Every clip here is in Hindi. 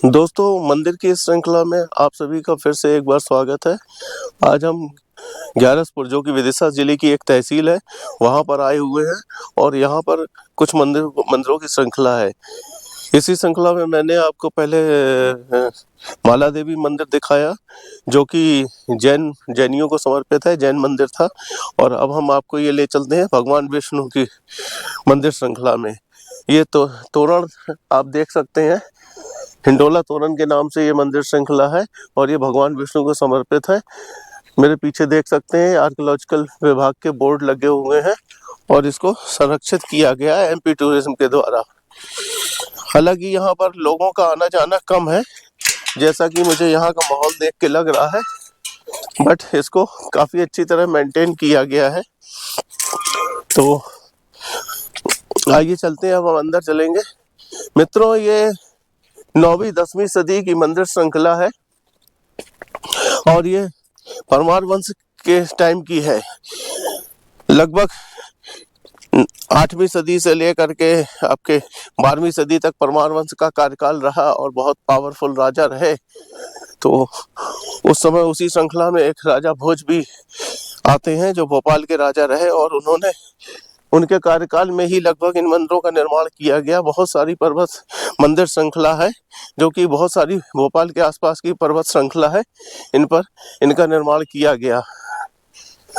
दोस्तों, मंदिर की इस श्रृंखला में आप सभी का फिर से एक बार स्वागत है। आज हम ग्यारसपुर, जो कि विदिशा जिले की एक तहसील है, वहां पर आए हुए हैं और यहाँ पर कुछ मंदिरों की श्रृंखला है। इसी श्रृंखला में मैंने आपको पहले माला देवी मंदिर दिखाया, जो कि जैनियों को समर्पित है, जैन मंदिर था। और अब हम आपको ये ले चलते हैं भगवान विष्णु की मंदिर श्रृंखला में। ये तो तोरण आप देख सकते हैं, हिंडोला तोरण के नाम से ये मंदिर श्रृंखला है और ये भगवान विष्णु को समर्पित है। मेरे पीछे देख सकते हैं आर्कियोलॉजिकल विभाग के बोर्ड लगे हुए हैं और इसको संरक्षित किया गया है एमपी टूरिज्म के द्वारा। हालांकि यहाँ पर लोगों का आना जाना कम है, जैसा कि मुझे यहाँ का माहौल देख के लग रहा है, बट इसको काफी अच्छी तरह मेंटेन किया गया है। तो आइए चलते हैं, अब हम अंदर चलेंगे। मित्रों, ये 9वीं 10वीं सदी की मंदिर श्रृंखला है और ये परमार वंश के टाइम की है। लगभग 8वीं सदी से लेकर के आपके 12वीं सदी तक परमार वंश का कार्यकाल रहा और बहुत पावरफुल राजा रहे। तो उस समय उसी श्रृंखला में एक राजा भोज भी आते हैं, जो भोपाल के राजा रहे, और उन्होंने उनके कार्यकाल में ही लगभग इन मंदिरों का निर्माण किया गया। बहुत सारी पर्वत मंदिर श्रृंखला है, जो कि बहुत सारी भोपाल के आसपास की पर्वत श्रृंखला है, इन पर इनका निर्माण किया गया।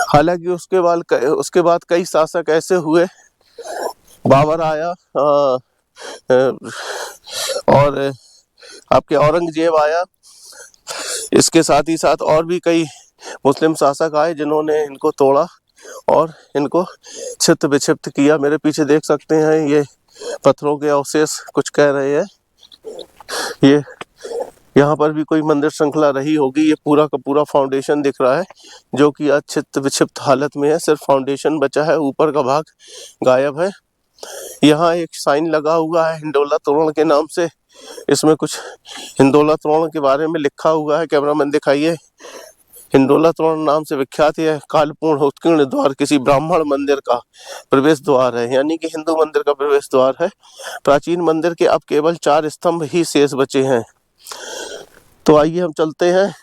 हालांकि उसके बाद कई शासक ऐसे हुए, बाबर आया और आपके औरंगजेब आया। इसके साथ ही साथ और भी कई मुस्लिम शासक आए, जिन्होंने इनको तोड़ा और इनको छित विक्षिप्त किया। मेरे पीछे देख सकते हैं, ये पत्थरों के अवशेष कुछ कह रहे हैं। ये यहाँ पर भी कोई मंदिर श्रृंखला रही होगी। ये पूरा का पूरा फाउंडेशन दिख रहा है, जो कि आज छित विक्षिप्त हालत में है। सिर्फ फाउंडेशन बचा है, ऊपर का भाग गायब है। यहाँ एक साइन लगा हुआ है हिंडोला तोरण के नाम से। इसमें कुछ हिंडोला तोरण के बारे में लिखा हुआ है। कैमरामैन दिखाइए। हिंडोला तोरण नाम से विख्यात यह कालपूर्ण उत्कीर्ण द्वार किसी ब्राह्मण मंदिर का प्रवेश द्वार है, यानी कि हिंदू मंदिर का प्रवेश द्वार है। प्राचीन मंदिर के अब केवल 4 स्तंभ ही शेष बचे हैं। तो आइए हम चलते हैं,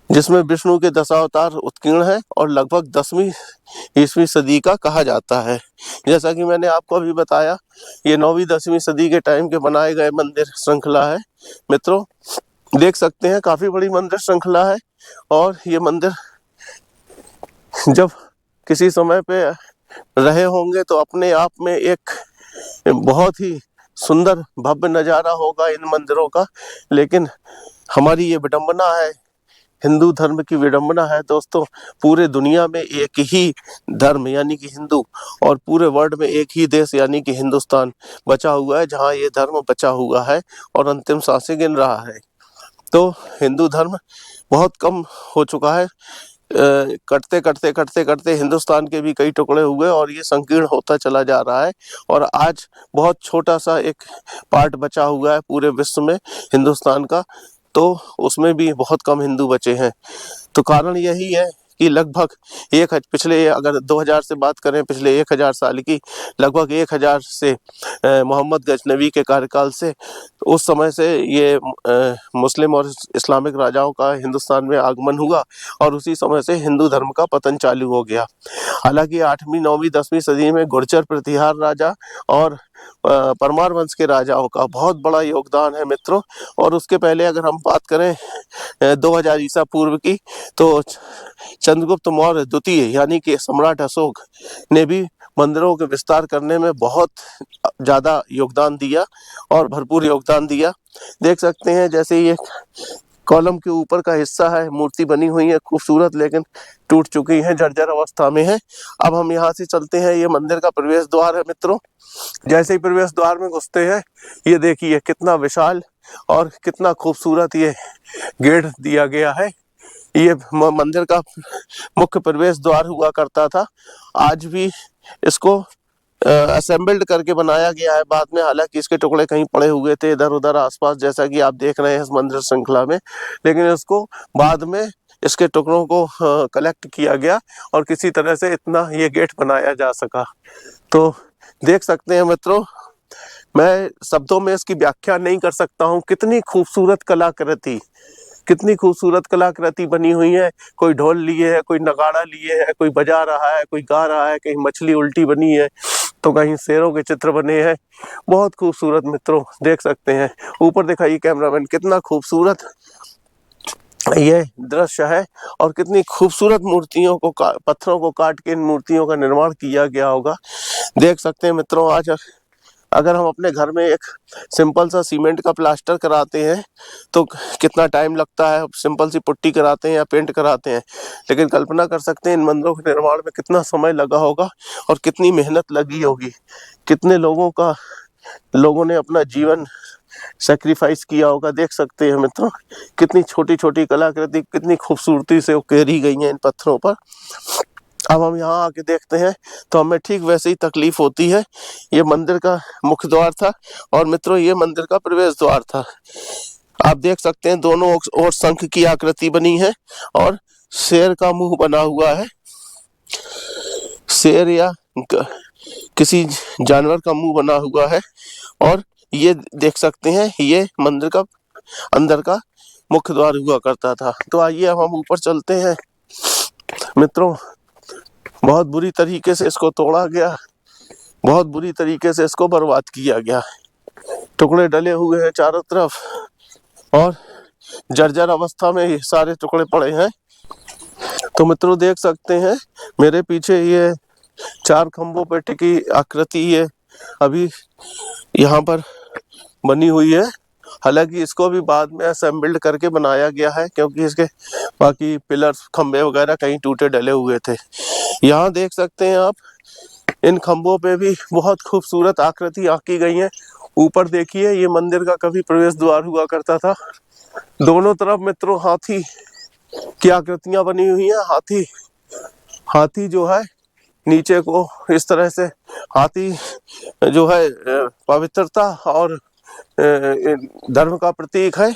जिसमें विष्णु के दशावतार उत्कीर्ण है और लगभग 10वीं ईस्वी सदी का कहा जाता है। जैसा कि मैंने आपको अभी बताया, ये 9वीं 10वीं सदी के टाइम के बनाए गए मंदिर श्रृंखला है। मित्रों, देख सकते हैं काफी बड़ी मंदिर श्रृंखला है और ये मंदिर जब किसी समय पे रहे होंगे तो अपने आप में एक बहुत ही सुंदर भव्य नजारा होगा इन मंदिरों का। लेकिन हमारी ये विडंबना है, हिंदू धर्म की विडंबना है दोस्तों। पूरे दुनिया में एक ही धर्म यानी कि हिंदू, और पूरे वर्ल्ड में एक ही देश यानी कि हिंदुस्तान बचा हुआ है, जहाँ ये धर्म बचा हुआ है और अंतिम सांसें गिन रहा है। तो हिंदू धर्म बहुत कम हो चुका है। कटते कटते कटते कटते हिंदुस्तान के भी कई टुकड़े हुए और ये संकीर्ण होता चला जा रहा है। और आज बहुत छोटा सा एक पार्ट बचा हुआ है पूरे विश्व में हिंदुस्तान का, तो उसमें भी बहुत कम हिंदू बचे हैं। तो कारण यही है कि लगभग पिछले, अगर 2000 से बात करें, पिछले 1000 साल की, लगभग 1000 से मोहम्मद गजनवी के कार्यकाल से, उस समय से ये मुस्लिम और इस्लामिक राजाओं का हिंदुस्तान में आगमन हुआ और उसी समय से हिंदू धर्म का पतन चालू हो गया। हालांकि 8वीं 9वीं 10वीं सदी में गुर्जर प्रतिहार राजा और परमार वंश के राजाओं का बहुत बड़ा योगदान है मित्रों। और उसके पहले अगर हम बात करें 2000 ईसा पूर्व की, तो चंद्रगुप्त मौर्य द्वितीय यानी कि सम्राट अशोक ने भी मंदिरों के विस्तार करने में बहुत ज्यादा योगदान दिया और भरपूर योगदान दिया। देख सकते हैं, जैसे ये कॉलम के ऊपर का हिस्सा है, मूर्ति बनी हुई है खूबसूरत, लेकिन टूट चुकी है, जर्जर अवस्था में है। अब हम यहाँ से चलते हैं, ये मंदिर का प्रवेश द्वार है मित्रों। जैसे ही प्रवेश द्वार में घुसते हैं, ये देखिए कितना विशाल और कितना खूबसूरत ये गेट दिया गया है। ये मंदिर का मुख्य प्रवेश द्वार हुआ करता था। आज भी इसको असेंबल्ड करके बनाया गया है बाद में। हालांकि इसके टुकड़े कहीं पड़े हुए थे इधर उधर आसपास, जैसा कि आप देख रहे हैं इस मंदिर श्रृंखला में, लेकिन इसको बाद में इसके टुकड़ों को कलेक्ट किया गया और किसी तरह से इतना ये गेट बनाया जा सका। तो देख सकते हैं मित्रों, मैं शब्दों में इसकी व्याख्या नहीं कर सकता हूँ। कितनी खूबसूरत कलाकृति, कितनी खूबसूरत कलाकृति बनी हुई है। कोई ढोल लिए है, कोई नगाड़ा लिए है, कोई बजा रहा है, कोई गा रहा है, कहीं मछली उल्टी बनी है तो कहीं शेरों के चित्र बने हैं। बहुत खूबसूरत मित्रों, देख सकते हैं। ऊपर दिखाइए कैमरामैन, कितना खूबसूरत ये दृश्य है और कितनी खूबसूरत मूर्तियों को पत्थरों को काट के इन मूर्तियों का निर्माण किया गया होगा। देख सकते हैं मित्रों, आज अगर हम अपने घर में एक सिंपल सा सीमेंट का प्लास्टर कराते हैं तो कितना टाइम लगता है, सिंपल सी पुट्टी कराते हैं या पेंट कराते हैं, लेकिन कल्पना कर सकते हैं इन मंदिरों के निर्माण में कितना समय लगा होगा और कितनी मेहनत लगी होगी। कितने लोगों ने अपना जीवन सेक्रीफाइस किया होगा। देख सकते हैं मित्रों, कितनी छोटी छोटी कलाकृति कितनी खूबसूरती से उकेरी गई हैं इन पत्थरों पर। अब हम यहाँ आके देखते हैं तो हमें ठीक वैसे ही तकलीफ होती है। ये मंदिर का मुख्य द्वार था और मित्रों ये मंदिर का प्रवेश द्वार था। आप देख सकते हैं दोनों ओर शंख की आकृति बनी है और शेर का मुंह बना हुआ है। शेर या किसी जानवर का मुंह बना हुआ है और ये देख सकते हैं ये मंदिर का अंदर का मुख्य द्वार हुआ करता था। तो आइए अब हम ऊपर चलते हैं मित्रों। बहुत बुरी तरीके से इसको तोड़ा गया, बहुत बुरी तरीके से इसको बर्बाद किया गया। टुकड़े डले हुए हैं चारों तरफ और जर्जर अवस्था में ये सारे टुकड़े पड़े हैं। तो मित्रों देख सकते हैं मेरे पीछे ये 4 खंभों पर टिकी आकृति ये अभी यहाँ पर बनी हुई है। हालांकि इसको भी बाद में असेंबल्ड करके बनाया गया है क्योंकि इसके बाकी पिलर्स खंभे वगैरह कहीं टूटे डले हुए थे। यहाँ देख सकते हैं आप इन खंभों पे भी बहुत खूबसूरत आकृति आकी गई है। ऊपर देखिए ये मंदिर का कभी प्रवेश द्वार हुआ करता था। दोनों तरफ मित्रों हाथी की आकृतियां बनी हुई हैं। हाथी जो है नीचे को इस तरह से, हाथी जो है पवित्रता और धर्म का प्रतीक है।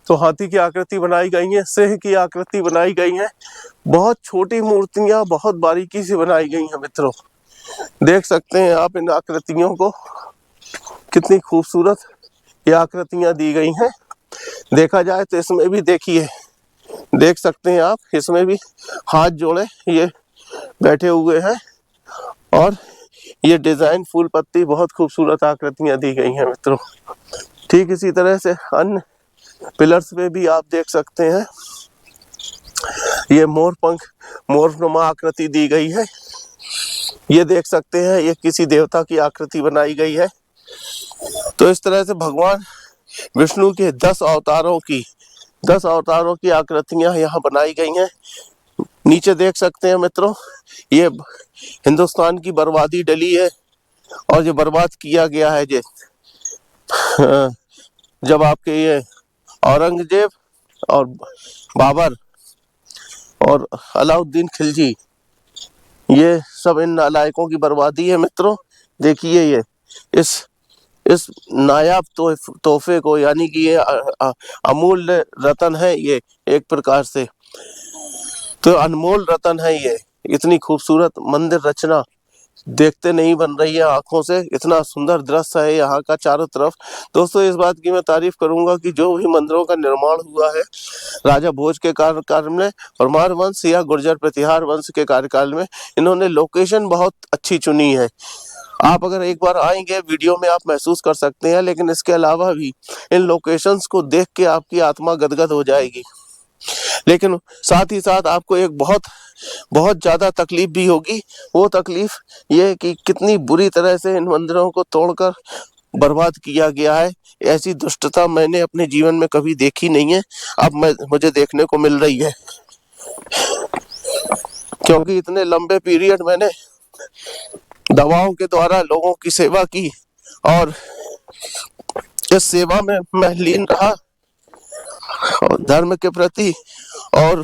तो हाथी की आकृति बनाई गई है, सिंह की आकृति बनाई गई है। बहुत छोटी मूर्तियां बहुत बारीकी से बनाई गई हैं मित्रों। देख सकते हैं आप इन आकृतियों को, कितनी खूबसूरत ये आकृतियां दी गई हैं। देखा जाए तो इसमें भी देखिए, देख सकते हैं आप इसमें भी हाथ जोड़े ये बैठे हुए हैं और ये डिजाइन फूल पत्ती बहुत खूबसूरत आकृतियां दी गई हैं मित्रों। ठीक इसी तरह से अन्य पिलर्स पे भी आप देख सकते हैं ये मोरनुमा आकृति दी गई है। ये देख सकते हैं ये किसी देवता की आकृति बनाई गई है। तो इस तरह से भगवान विष्णु के 10 अवतारों की आकृतियां यहाँ बनाई गई हैं। नीचे देख सकते हैं मित्रों ये हिंदुस्तान की बर्बादी डली है और ये बर्बाद किया गया है जब आपके ये औरंगजेब और बाबर और अलाउद्दीन खिलजी, ये सब इन नालायकों की बर्बादी है मित्रों। देखिए ये इस नायाब तोहफे को, यानी कि ये अमूल्य रतन है ये एक प्रकार से, तो अनमोल रतन है ये। इतनी खूबसूरत मंदिर रचना देखते नहीं बन रही है आंखों से। इतना सुंदर दृश्य है यहाँ का चारों तरफ। दोस्तों इस बात की मैं तारीफ करूंगा कि जो भी मंदिरों का निर्माण हुआ है राजा भोज के कार्यकाल में, परमार वंश या गुर्जर प्रतिहार वंश के कार्यकाल में, इन्होंने लोकेशन बहुत अच्छी चुनी है। आप अगर एक बार आएंगे वीडियो में आप महसूस कर सकते हैं, लेकिन इसके अलावा भी इन लोकेशंस को देख के आपकी आत्मा गदगद हो जाएगी। लेकिन साथ ही साथ आपको एक बहुत ज्यादा तकलीफ भी होगी। वो तकलीफ ये कि कितनी बुरी तरह से इन मंदिरों को तोड़कर बर्बाद किया गया है। ऐसी दुष्टता मैंने अपने जीवन में कभी देखी नहीं है, अब मुझे देखने को मिल रही है। क्योंकि इतने लंबे पीरियड मैंने दवाओं के द्वारा लोगों की सेवा की और इस सेवा में मैं लीन रहा और धर्म के प्रति और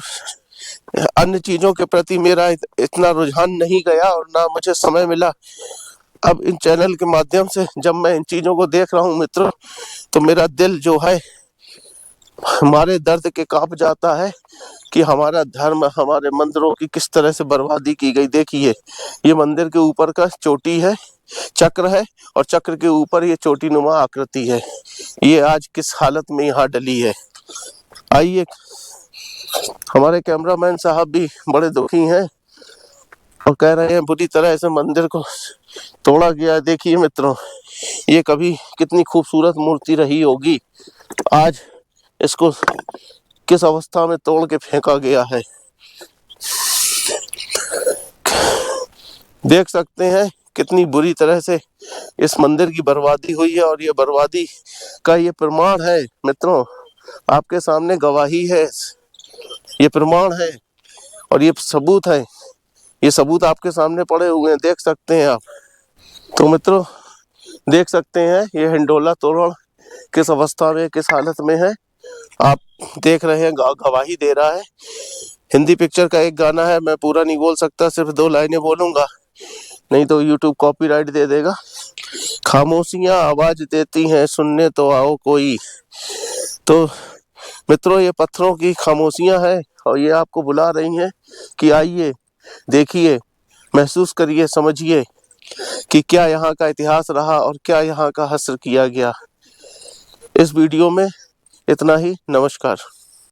अन्य चीजों के प्रति मेरा इतना रुझान नहीं गया और ना मुझे समय मिला। अब इन चैनल के माध्यम से जब मैं इन चीजों को देख रहा हूँ मित्रों, तो मेरा दिल जो है हमारे दर्द के कांप जाता है कि हमारा धर्म, हमारे मंदिरों की किस तरह से बर्बादी की गई। देखिए, ये मंदिर के ऊपर का चोटी है, चक्र है, और चक्र के ऊपर ये चोटी नुमा आकृति है। ये आज किस हालत में यहाँ डली है। आइए, हमारे कैमरामैन साहब भी बड़े दुखी हैं और कह रहे हैं बुरी तरह से मंदिर को तोड़ा गया है। देखिए मित्रों, ये कभी कितनी खूबसूरत मूर्ति रही होगी, आज इसको किस अवस्था में तोड़ के फेंका गया है। देख सकते हैं कितनी बुरी तरह से इस मंदिर की बर्बादी हुई है, और ये बर्बादी का ये प्रमाण है मित्रों, आपके सामने गवाही है, ये प्रमाण है और ये सबूत है। ये सबूत आपके सामने पड़े हुए हैं, देख सकते हैं आप। तो मित्रों, देख सकते हैं ये हिंडोला तोरण किस अवस्था में, किस हालत में है। आप देख रहे हैं, गवाही दे रहा है। हिंदी पिक्चर का एक गाना है, मैं पूरा नहीं बोल सकता, सिर्फ 2 लाइनें बोलूंगा, नहीं तो यूट्यूब कॉपीराइट दे देगा। खामोशियां आवाज देती हैं, सुनने तो आओ कोई। तो मित्रों, ये पत्थरों की खामोशियां हैं और ये आपको बुला रही हैं कि आइए, देखिए, महसूस करिए, समझिए कि क्या यहाँ का इतिहास रहा और क्या यहाँ का हश्र किया गया। इस वीडियो में इतना ही। नमस्कार।